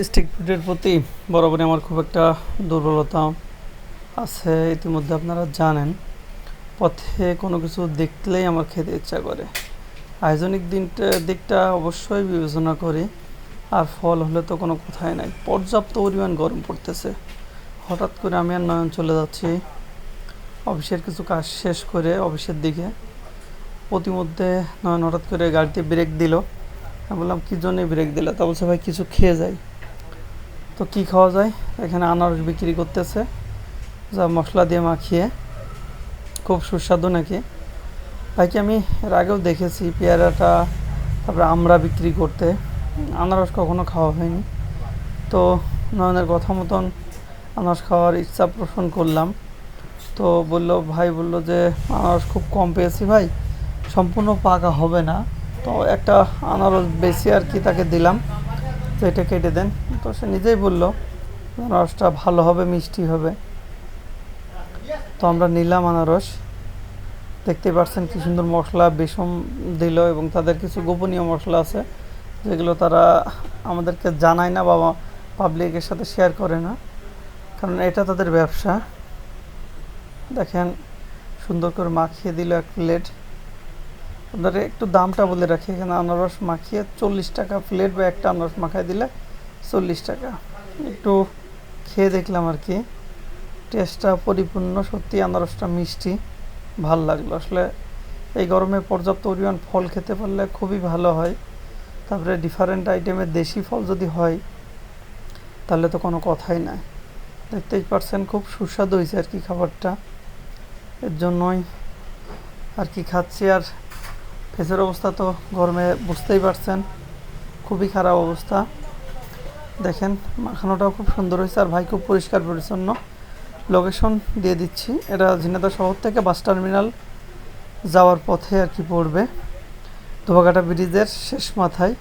Street ফুডের প্রতি বরাবরই আমার খুব একটা দুর্বলতা আছে, ইতিমধ্যে আপনারা জানেন। পথে কোনো কিছু দেখলেই আমার খেতে ইচ্ছা করে। আয়োজনিক দিকটা অবশ্যই বিবেচনা করি, আর ফল হলে তো কোনো কথাই নাই। পর্যাপ্ত পরিমাণ গরম পড়তেছে। হঠাৎ করে আমি আর নয়ন চলে যাচ্ছি অফিসের কিছু কাজ শেষ করে অফিসের দিকে। প্রতিমধ্যে নয়ন হঠাৎ করে গাড়িতে ব্রেক দিল। আমি বললাম কী জন্যে ব্রেক দিলে? তা বলছে ভাই কিছু খেয়ে যাই। তো কি খাওয়া যায়? এখানে আনারস বিক্রি করতেছে, যা মশলা দিয়ে মাখিয়ে, খুব সুস্বাদু নাকি। ভাইকে আমি এর আগেও দেখেছি পেয়ারাটা, তারপরে আমরা বিক্রি করতে। আনারস কখনো খাওয়া হয়নি। তো নয়নের কথা মতন আনারস খাওয়ার ইচ্ছা পোষণ করলাম। তো ভাই বলল যে আনারস খুব কম পেয়েছি ভাই, সম্পূর্ণ পাকা হবে না। তো একটা আনারস বেশি আর কি তাকে দিলাম, তো এটা কেটে দেন। তো সে নিজেই বলল আনারসটা ভালো হবে, মিষ্টি হবে। তো আমরা নিলাম আনারস। দেখতেই পাচ্ছেন কি সুন্দর মশলা বেসম দিল, এবং তাদের কিছু গোপনীয় মশলা আছে যেগুলো তারা আমাদেরকে জানায় না বা পাবলিকের সাথে শেয়ার করে না, কারণ এটা তাদের ব্যবসা। দেখেন সুন্দর করে মাখিয়ে দিল এক প্লেট। আপনারা একটু দামটা বলে রাখি, এখানে আনারস মাখিয়ে 40 টাকা প্লেট, বা একটা আনারস মাখিয়ে দিলে 40 টাকা। একটু খেয়ে দেখলাম আর কি, টেস্টটা পরিপূর্ণ। সত্যি আনারসটা মিষ্টি, ভাল লাগলো। আসলে এই গরমে পর্যাপ্ত পরিমাণ ফল খেতে পারলে খুবই ভালো হয়। তারপরে ডিফারেন্ট আইটেমের দেশি ফল যদি হয় তাহলে তো কোনো কথাই নাই। দেখতেই পারছেন খুব সুস্বাদু হয়েছে আর কি খাবারটা। এর জন্যই আর কি খাচ্ছি। আর ফেসের অবস্থা তো গরমে বুঝতেই পারছেন, খুবই খারাপ অবস্থা। দেখেন মাখানোটাও খুব সুন্দর হয়েছে, আর ভাই খুব পরিষ্কার পরিচ্ছন্ন। লোকেশন দিয়ে দিচ্ছি, এটা ঝিনাইদহ শহর থেকে বাস টার্মিনাল যাওয়ার পথে আর কি পড়বে, ধোবাঘাটা ব্রিজের শেষ মাথায়।